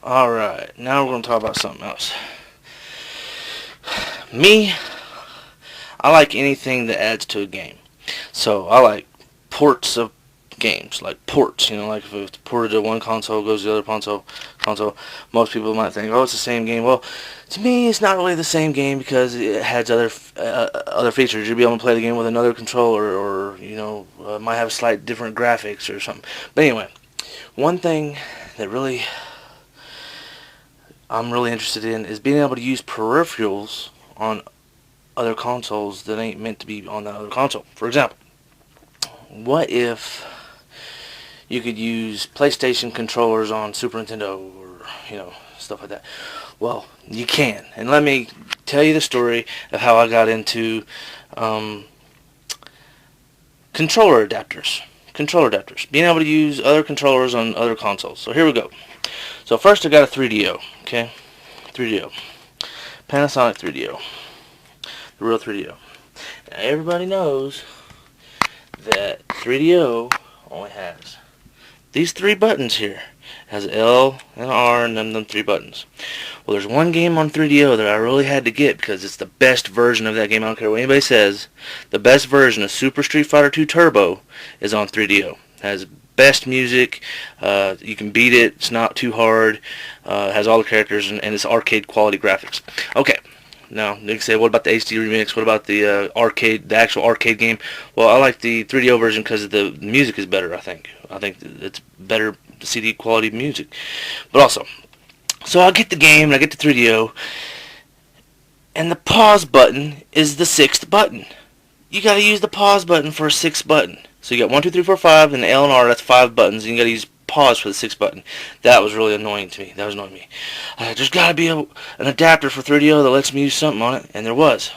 Alright, now we're going to talk about something else. Me, I like anything that adds to a game. So I like ports of games, like ports. Like if it's ported to one console, goes to the other console. Most people might think, oh, it's the same game. Well, to me, it's not really the same game because it has other features. You'll be able to play the game with another controller, or might have slight different graphics or something. But anyway, one thing that I'm really interested in is being able to use peripherals on other consoles that ain't meant to be on that other console. For example, what if you could use PlayStation controllers on Super Nintendo, or stuff like that? Well, you can, and let me tell you the story of how I got into controller adapters. Being able to use other controllers on other consoles. So here we go. So first I got a 3DO, okay? 3DO. Panasonic 3DO. The real 3DO. Now everybody knows that 3DO only has these three buttons here. It has L and R and then them three buttons. Well, there's one game on 3DO that I really had to get because it's the best version of that game. I don't care what anybody says. The best version of Super Street Fighter 2 Turbo is on 3DO. It has best music. You can beat it. It's not too hard. It has all the characters and it's arcade quality graphics. Okay. Now, you can say, what about the HD remix? What about the actual arcade game? Well, I like the 3DO version because the music is better, I think. I think it's better CD quality music. But also, so I get the game, and I get the 3DO, and the pause button is the sixth button. You gotta use the pause button for a sixth button. So you got 1, 2, 3, 4, 5, and the L and R, that's 5 buttons, and you gotta use pause for the sixth button. That was really annoying to me. That was annoying me. There's got to be an adapter for 3DO that lets me use something on it, and there was.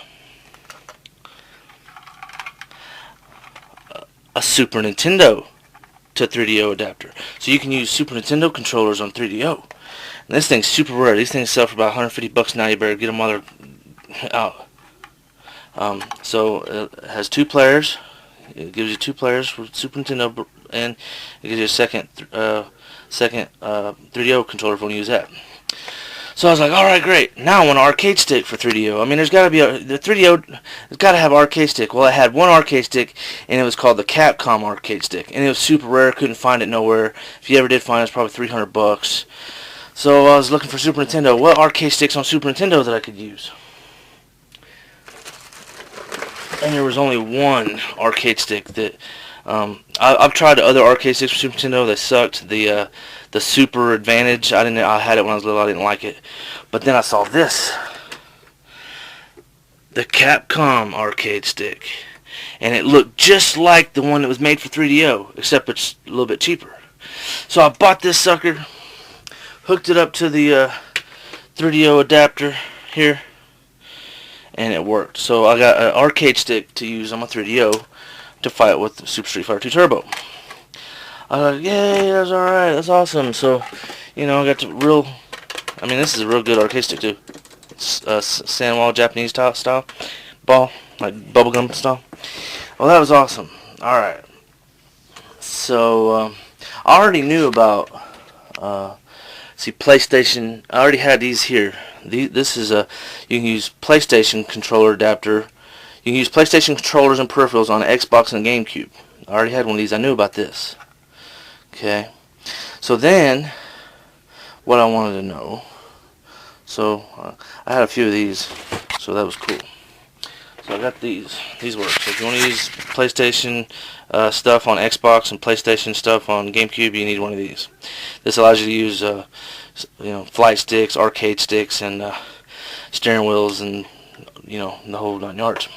A Super Nintendo to 3DO adapter. So you can use Super Nintendo controllers on 3DO. And this thing's super rare. These things sell for about $150 now. You better get them while they're out. So it has 2 players. It gives you 2 players for Super Nintendo, and it gives you a second 3DO controller if you want to use that. So I was like, all right, great. Now I want an arcade stick for 3DO. I mean, there's got to be the 3DO has got to have arcade stick. Well, it had one arcade stick, and it was called the Capcom arcade stick, and it was super rare. Couldn't find it nowhere. If you ever did find it, it's probably $300. So I was looking for Super Nintendo. What arcade sticks on Super Nintendo that I could use? And there was only one arcade stick that I've tried other arcade sticks for Super Nintendo. They sucked. The Super Advantage, I had it when I was little. I didn't like it. But then I saw this, the Capcom arcade stick, and it looked just like the one that was made for 3DO, except it's a little bit cheaper. So I bought this sucker, hooked it up to the 3DO adapter here, and it worked. So I got an arcade stick to use on my 3DO to fight with Super Street Fighter 2 Turbo. I was like, yay, that's alright, that's awesome. So, I got this is a real good arcade stick too. It's sandwall Japanese style ball, like bubblegum style. Well, that was awesome. Alright. So, I already knew about, PlayStation. I already had these here. This is you can use PlayStation controller adapter. You can use PlayStation controllers and peripherals on Xbox and Gamecube. I already had one of these. I knew about this. Okay. So then, what I wanted to know. So, I had a few of these. So that was cool. So I got these. These work. So if you want to use PlayStation stuff on Xbox and PlayStation stuff on GameCube, you need one of these. This allows you to use, flight sticks, arcade sticks, and steering wheels, and the whole 9 yards.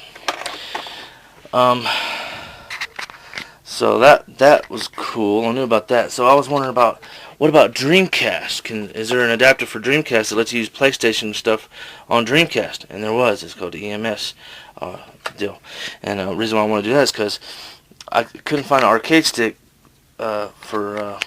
So that was cool. I knew about that. So I was wondering about, what about Dreamcast? Is there an adapter for Dreamcast that lets you use PlayStation stuff on Dreamcast? And there was. It's called the EMS deal. And the reason why I want to do that is because I couldn't find an arcade stick for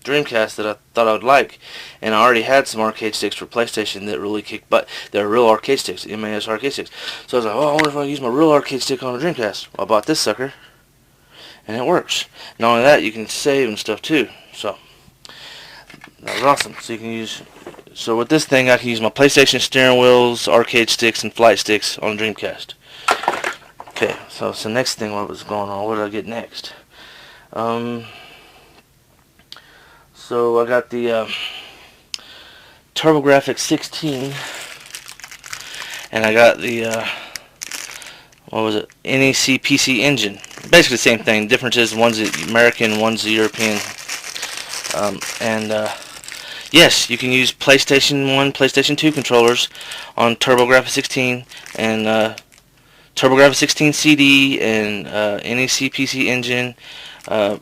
Dreamcast that I thought I would like, and I already had some arcade sticks for PlayStation that really kicked butt. They're real arcade sticks, MAS arcade sticks. So I was like, oh, I wonder if I can use my real arcade stick on a Dreamcast. Well, I bought this sucker, and it works. Not only that, you can save and stuff too. So That was awesome. So you can use. So with this thing, I can use my PlayStation steering wheels, arcade sticks, and flight sticks on Dreamcast. Okay, so next thing, what was going on? What did I get next? So I got the TurboGrafx 16, and I got the what was it? NEC PC engine. Basically the same thing. Difference is one's American, one's European. Yes, you can use PlayStation 1, PlayStation 2 controllers on TurboGrafx 16 and TurboGrafx 16 CD and NEC PC engine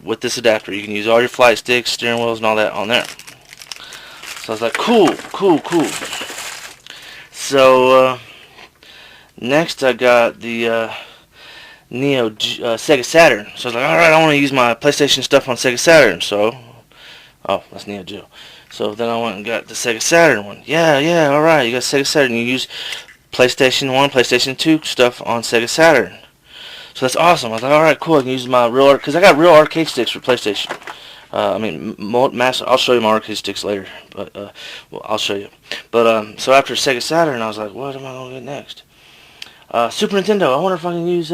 with this adapter. You can use all your flight sticks, steering wheels, and all that on there. So I was like, cool. So next I got the Neo Sega Saturn. So I was like, alright, I want to use my PlayStation stuff on Sega Saturn. So, oh, that's Neo Geo. So then I went and got the Sega Saturn one. Yeah, alright, you got Sega Saturn. You use PlayStation 1, PlayStation 2 stuff on Sega Saturn. So that's awesome. I was like, alright, cool. I can use my real, because I got real arcade sticks for PlayStation. I'll show you my arcade sticks later, but well, I'll show you. But so after Sega Saturn, I was like, what am I gonna get next? Super Nintendo. I wonder if I can use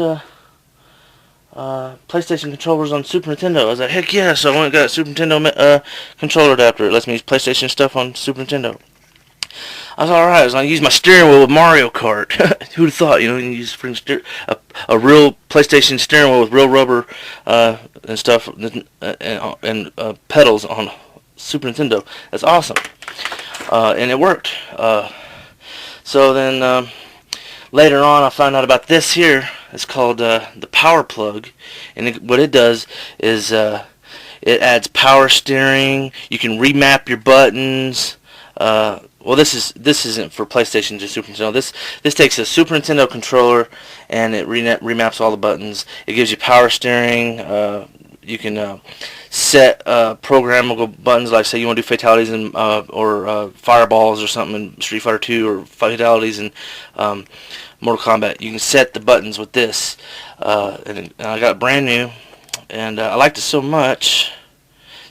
PlayStation controllers on Super Nintendo. I was like, heck yeah! So I went and got a Super Nintendo controller adapter. It lets me use PlayStation stuff on Super Nintendo. I was alright. I was gonna use my steering wheel with Mario Kart. Who'd have thought? You know, you can use a real PlayStation steering wheel with real rubber and stuff and pedals on Super Nintendo. That's awesome, and it worked. So then later on, I found out about this here. It's called the power plug, and what it does is it adds power steering. You can remap your buttons. Well, this isn't for PlayStation, just Super Nintendo. This takes a Super Nintendo controller and it remaps all the buttons. It gives you power steering. You can set programmable buttons, like say you want to do fatalities and or fireballs or something in Street Fighter 2, or fatalities in Mortal Kombat. You can set the buttons with this, and I got it brand new, and I liked it so much.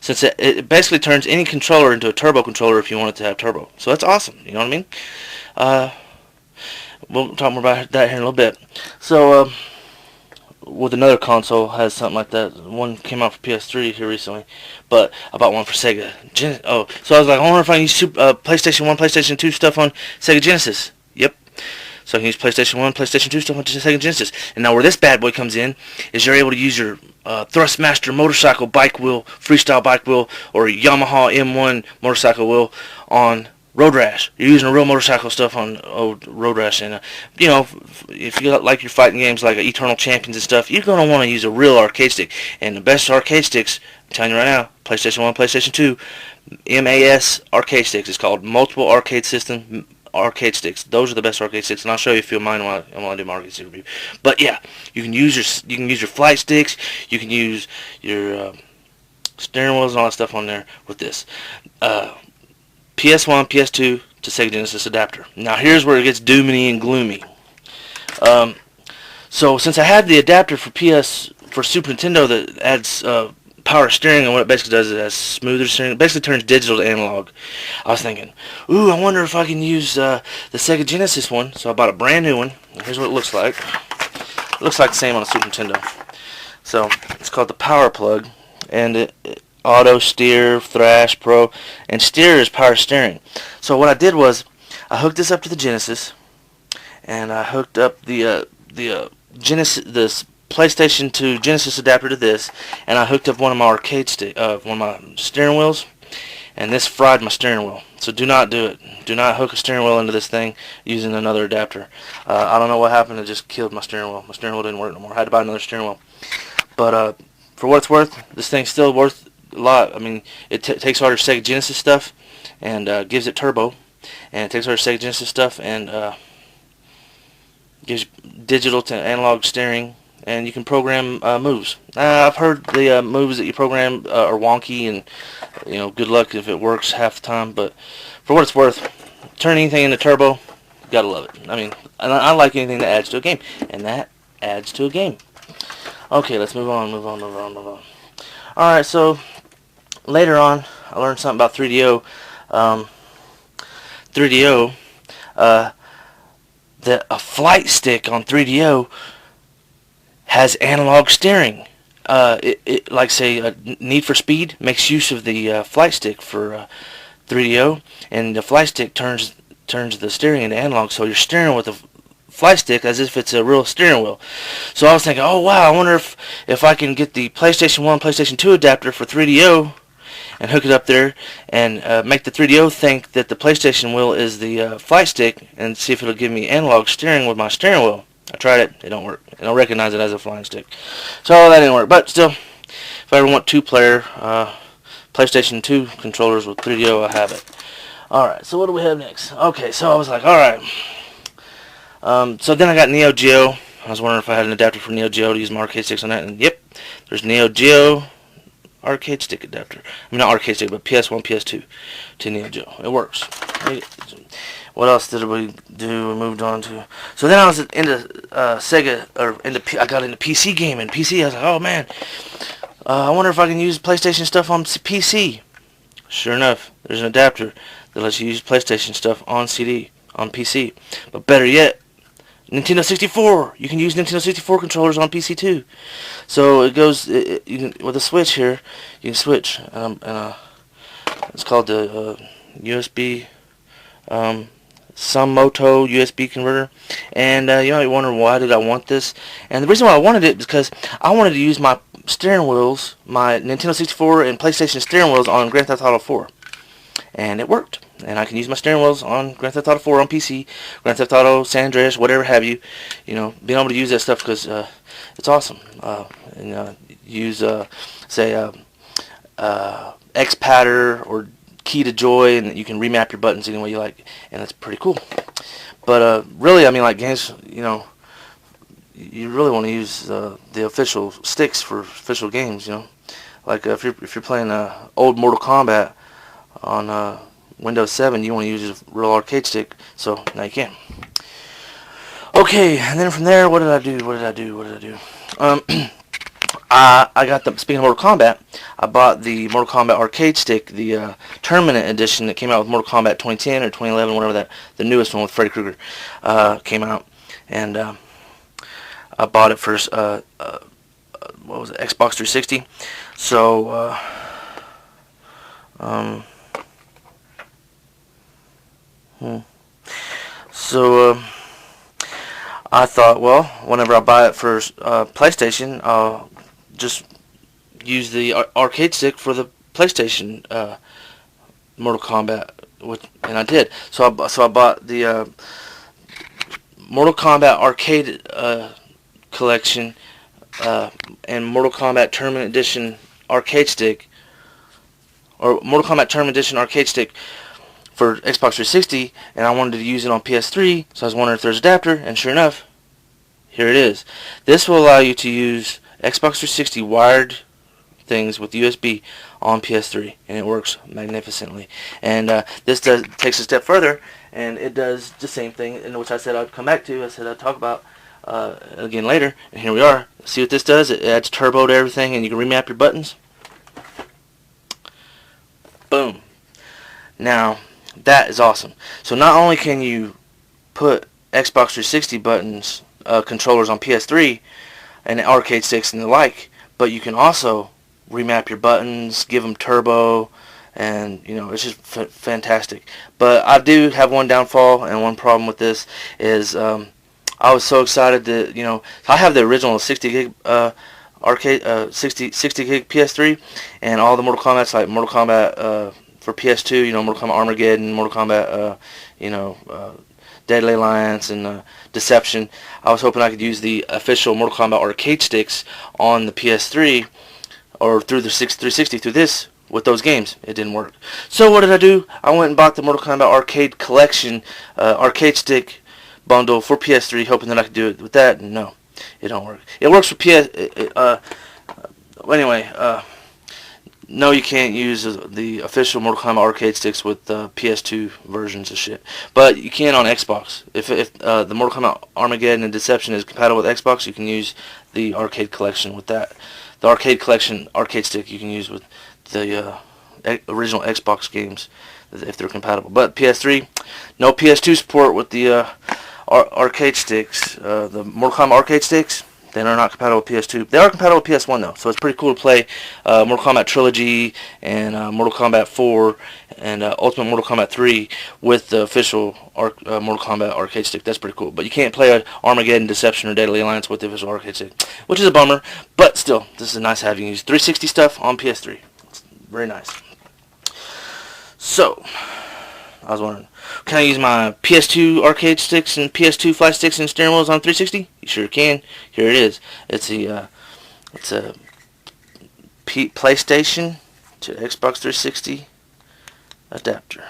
Since it basically turns any controller into a turbo controller if you want it to have turbo. So that's awesome, you know what I mean? We'll talk more about that here in a little bit. So, with another console has something like that. One came out for PS3 here recently, but I bought one for Sega. So I was like, I wonder if I can use PlayStation 1, PlayStation 2 stuff on Sega Genesis. Yep. So I can use PlayStation 1, PlayStation 2 stuff on Sega Genesis. And now where this bad boy comes in is you're able to use your Thrustmaster motorcycle bike wheel, freestyle bike wheel, or Yamaha M1 motorcycle wheel on Road Rash. You're using real motorcycle stuff on Road Rash. And, you know, if you like your fighting games like Eternal Champions and stuff, you're going to want to use a real arcade stick. And the best arcade sticks, I'm telling you right now, PlayStation 1, PlayStation 2, MAS arcade sticks. It's called Multiple Arcade System arcade sticks. Those are the best arcade sticks, and I'll show you a few of mine while I do my arcade stick review. But yeah, you can use your flight sticks, you can use your steering wheels and all that stuff on there with this PS1, PS2 to Sega Genesis adapter. Now here's where it gets doomy and gloomy. So since I had the adapter for Super Nintendo that adds power steering, and what it basically does is it has smoother steering. It basically turns digital to analog. I was thinking, ooh, I wonder if I can use the Sega Genesis one. So I bought a brand new one. Here's what it looks like. It looks like the same on a Super Nintendo. So it's called the Power Plug, and it auto steer, thrash, pro, and steer is power steering. So what I did was I hooked this up to the Genesis, and I hooked up the Genesis, this PlayStation to Genesis adapter to this, and I hooked up one of my one of my steering wheels, and this fried my steering wheel. So do not do it. Do not hook a steering wheel into this thing using another adapter. I don't know what happened. It just killed my steering wheel. My steering wheel didn't work no more. I had to buy another steering wheel. But for what it's worth, this thing's still worth a lot. I mean, it takes all your Sega Genesis stuff and gives it turbo, and it takes all your Sega Genesis stuff and gives digital to analog steering. And you can program moves. I've heard the moves that you program are wonky, and you know, good luck if it works half the time. But for what it's worth, turn anything into turbo, you gotta love it. I mean, I like anything that adds to a game, and that adds to a game. Okay, let's move on. All right, so later on, I learned something about 3DO. 3DO, that a flight stick on 3DO has analog steering. Like say, Need for Speed makes use of the flight stick for 3DO, and the flight stick turns the steering into analog, so you're steering with a flight stick as if it's a real steering wheel. So I was thinking, oh wow, I wonder if I can get the PlayStation 1, PlayStation 2 adapter for 3DO and hook it up there and make the 3DO think that the PlayStation wheel is the flight stick, and see if it'll give me analog steering with my steering wheel. I tried it. It don't work. It don't recognize it as a flying stick. So that didn't work. But still, if I ever want two-player PlayStation 2 controllers with 3DO, I have it. Alright, so what do we have next? Okay, so I was like, alright. So then I got Neo Geo. I was wondering if I had an adapter for Neo Geo to use my arcade sticks on that. And yep, there's Neo Geo arcade stick adapter. I mean, not arcade stick, but PS1, PS2 to Neo Geo. It works. What else did we do? We moved on to... So then I was into Sega, or I got into PC gaming. PC, I was like, oh man, I wonder if I can use PlayStation stuff on PC. Sure enough, there's an adapter that lets you use PlayStation stuff on CD, on PC. But better yet, Nintendo 64. You can use Nintendo 64 controllers on PC too. So it goes, you can, with a switch here, you can switch. It's called the USB... some Moto USB converter, and you might wonder, why did I want this? And the reason why I wanted it is because I wanted to use my steering wheels, my Nintendo 64 and PlayStation steering wheels on Grand Theft Auto 4, and it worked. And I can use my steering wheels on Grand Theft Auto 4 on PC, Grand Theft Auto, San Andreas, whatever have you. You know, being able to use that stuff because it's awesome. And use say X-Patter or Key to Joy, and you can remap your buttons any way you like, and that's pretty cool. But really, I mean, like games, you know, you really want to use the official sticks for official games. You know, like if you're playing old Mortal Kombat on Windows 7, you want to use a real arcade stick. So now you can. Okay, and then from there, what did I do? I got the, speaking of Mortal Kombat, I bought the Mortal Kombat arcade stick, the Tournament edition that came out with Mortal Kombat 2010 or 2011, whatever that, the newest one with Freddy Krueger came out, and I bought it for what was it, Xbox 360. So I thought, well, whenever I buy it for PlayStation, I'll just use the arcade stick for the PlayStation Mortal Kombat, and I did. So I bought the Mortal Kombat arcade collection and Mortal Kombat Tournament Edition arcade stick, or Mortal Kombat Tournament Edition arcade stick for Xbox 360, and I wanted to use it on PS3, so I was wondering if there's an adapter, and sure enough, here it is. This will allow you to use Xbox 360 wired things with USB on PS3, and it works magnificently. And this takes a step further, and it does the same thing, in which I said I'd come back to. I said I'd talk about again later, and here we are. See what this does? It adds turbo to everything, and you can remap your buttons. Boom. Now, that is awesome. So not only can you put Xbox 360 buttons, controllers on PS3 and arcade sticks and the like, but you can also remap your buttons, give them turbo, and you know, it's just fantastic. But I do have one downfall and one problem with this is I was so excited that, you know, I have the original 60 gig arcade 60 gig PS3, and all the Mortal Kombat's, like Mortal Kombat for PS2, you know, Mortal Kombat Armageddon, Mortal Kombat you know, Deadly Alliance, and Deception. I was hoping I could use the official Mortal Kombat arcade sticks on the PS3 or through the 360 through this with those games. It didn't work. So what did I do? I went and bought the Mortal Kombat arcade collection arcade stick bundle for PS3, hoping that I could do it with that. No, it don't work. It works for PS. Anyway, no, you can't use the official Mortal Kombat arcade sticks with PS2 versions of shit. But you can on Xbox. If the Mortal Kombat Armageddon and Deception is compatible with Xbox, you can use the arcade collection with that. The arcade collection arcade stick you can use with the original Xbox games if they're compatible. But PS3, no PS2 support with the arcade sticks. The Mortal Kombat arcade sticks, they are not compatible with PS2. They are compatible with PS1 though, so it's pretty cool to play Mortal Kombat Trilogy and Mortal Kombat 4 and Ultimate Mortal Kombat 3 with the official Mortal Kombat arcade stick. That's pretty cool. But you can't play Armageddon, Deception, or Deadly Alliance with the official arcade stick, which is a bummer. But still, this is nice having use 360 stuff on PS3. It's very nice. So, I was wondering, can I use my PS2 arcade sticks and PS2 flight sticks and steering wheels on 360? You sure can. Here it is. It's a PlayStation to Xbox 360 adapter.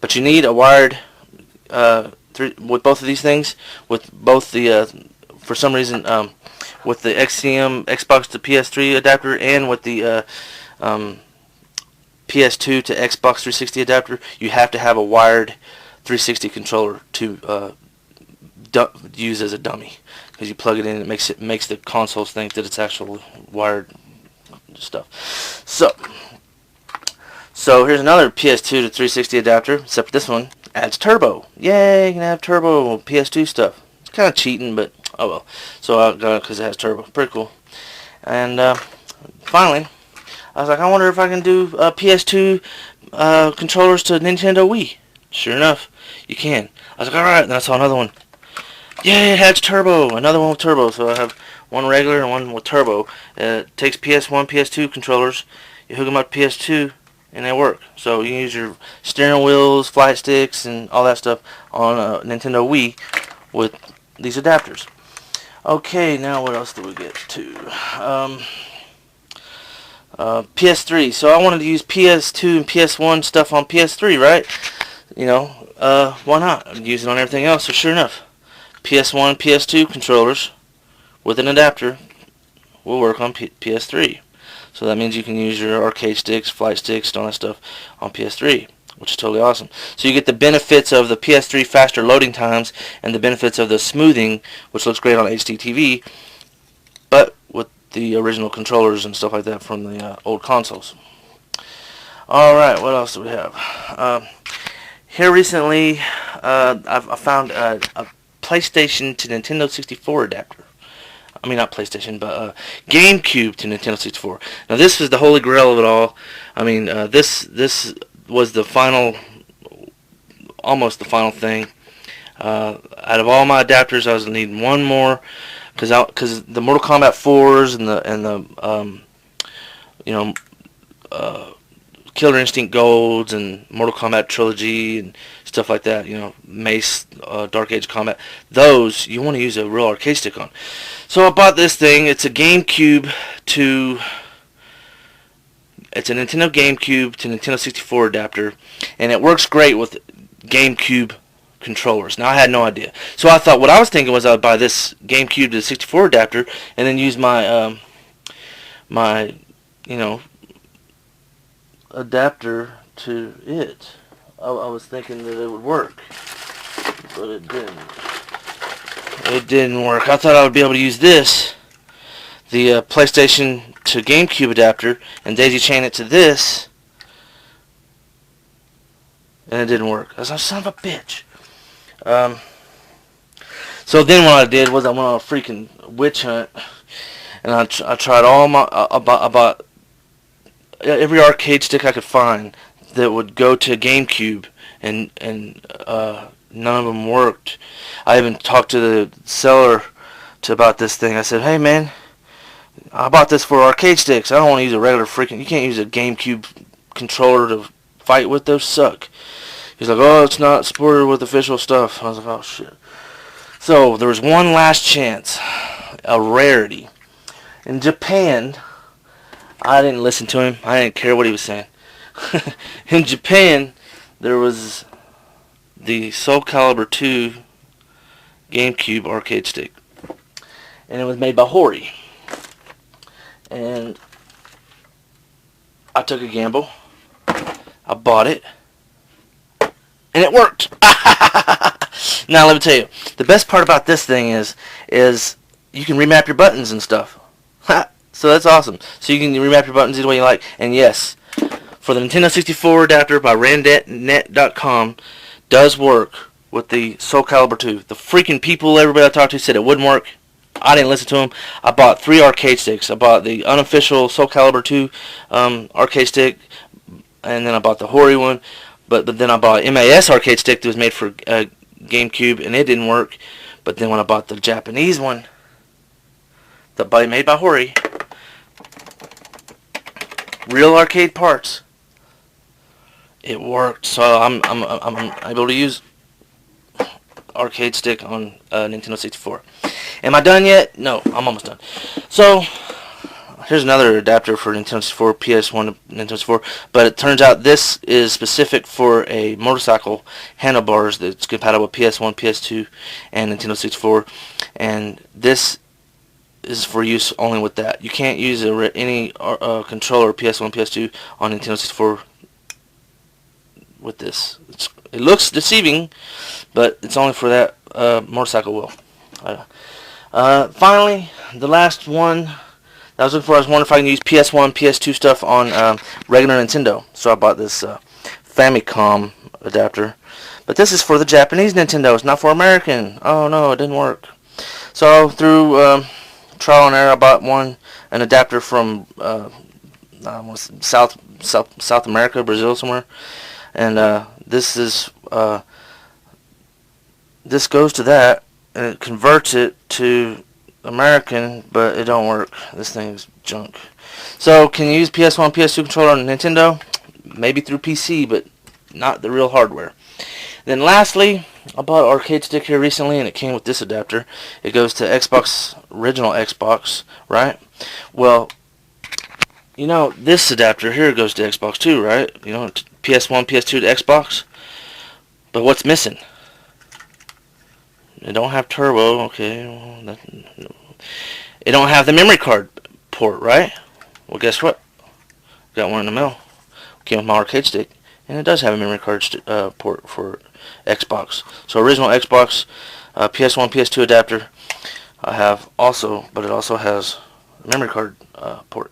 But you need a wired with both of these things. With both the for some reason with the XCM Xbox to PS3 adapter and with the PS2 to Xbox 360 adapter, you have to have a wired 360 controller to use as a dummy, because you plug it in and it makes the consoles think that it's actual wired stuff. So here's another PS2 to 360 adapter, except this one adds turbo. Yay, you can have turbo PS2 stuff. It's kind of cheating, but oh well. So I got it because it has turbo. Pretty cool. And finally, I was like, I wonder if I can do PS2 controllers to Nintendo Wii. Sure enough, you can. I was like, alright, and I saw another one. Yay, it has turbo. Another one with turbo. So I have one regular and one with turbo. It takes PS1, PS2 controllers. You hook them up to PS2, and they work. So you can use your steering wheels, flight sticks, and all that stuff on a Nintendo Wii with these adapters. Okay, now what else do we get to? PS3. So I wanted to use PS2 and PS1 stuff on PS3, right? You know, why not? I'm using it on everything else. So sure enough, PS1 and PS2 controllers with an adapter will work on PS3. So that means you can use your arcade sticks, flight sticks, and all that stuff on PS3, which is totally awesome. So you get the benefits of the PS3 faster loading times and the benefits of the smoothing, which looks great on HD TV, but with the original controllers and stuff like that from the old consoles. Alright, what else do we have? Here recently, I found a PlayStation to Nintendo 64 adapter. I mean, not PlayStation, but Gamecube to Nintendo 64. Now, this was the holy grail of it all. I mean, this was the final, almost the final thing. Out of all my adapters, I was needing one more, because the Mortal Kombat 4s and the Killer Instinct Golds and Mortal Kombat Trilogy and stuff like that, Mace, Dark Age Combat, those you want to use a real arcade stick on. So I bought this thing. It's a Nintendo GameCube to Nintendo 64 adapter, and it works great with GameCube controllers. Now, I had no idea. So I thought, what I was thinking was I would buy this GameCube to 64 adapter and then use my adapter to it. I was thinking that it would work, but it didn't. It didn't work. I thought I would be able to use this, the PlayStation to GameCube adapter, and daisy chain it to this, and it didn't work. I was like, son of a bitch. So then what I did was I went on a freaking witch hunt, and I tried all my about every arcade stick I could find that would go to GameCube, and none of them worked. I even talked to the seller about this thing. I said, hey man, I bought this for arcade sticks. I don't want to use a regular freaking, you can't use a GameCube controller to fight with, those suck. He's like, oh, it's not supported with official stuff. I was like, oh shit. So there was one last chance, a rarity. In Japan, I didn't listen to him. I didn't care what he was saying. In Japan, there was the Soul Calibur 2 GameCube arcade stick, and it was made by Hori. And I took a gamble. I bought it, and it worked. Now let me tell you, the best part about this thing is you can remap your buttons and stuff. So that's awesome. So you can remap your buttons any way you like. And yes, for the Nintendo 64 adapter by randomnet.com does work with the Soul Calibur 2. The freaking people, everybody I talked to said it wouldn't work. I didn't listen to them. I bought 3 arcade sticks. I bought the unofficial Soul Calibur 2 arcade stick, and then I bought the Hori one. But then I bought an MAS arcade stick that was made for Gamecube, and it didn't work. But then when I bought the Japanese one, made by Hori, real arcade parts, it worked. So I'm able to use arcade stick on Nintendo 64. Am I done yet? No, I'm almost done. So here's another adapter for Nintendo 64, PS1 to Nintendo 64, but it turns out this is specific for a motorcycle handlebars that's compatible with PS1, PS2, and Nintendo 64, and this is for use only with that. You can't use any controller PS1, PS2 on Nintendo 64 with this. It looks deceiving, but it's only for that motorcycle wheel. Finally, the last one that I was looking for, I was wondering if I can use PS1, PS2 stuff on regular Nintendo. So I bought this Famicom adapter. But this is for the Japanese Nintendo. It's not for American. Oh no, it didn't work. So through trial and error, I bought an adapter from South America, Brazil somewhere. And this goes to that, and it converts it to American, but it don't work. This thing's junk. So can you use PS1, PS2 controller on Nintendo? Maybe through PC, but not the real hardware. Then lastly, I bought an arcade stick here recently, and it came with this adapter. It goes to Xbox, original Xbox, right? Well, you know, this adapter here goes to Xbox too, right? You know, PS1, PS2 to Xbox. But what's missing? It don't have turbo, okay. Well, it don't have the memory card port, right? Well, guess what? Got one in the mail. Came with my arcade stick, and it does have a memory card port for Xbox. So original Xbox, PS1, PS2 adapter I have also, but it also has a memory card port.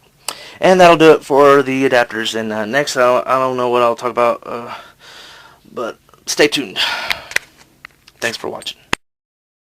And that'll do it for the adapters. And next, I don't know what I'll talk about, but stay tuned. Thanks for watching.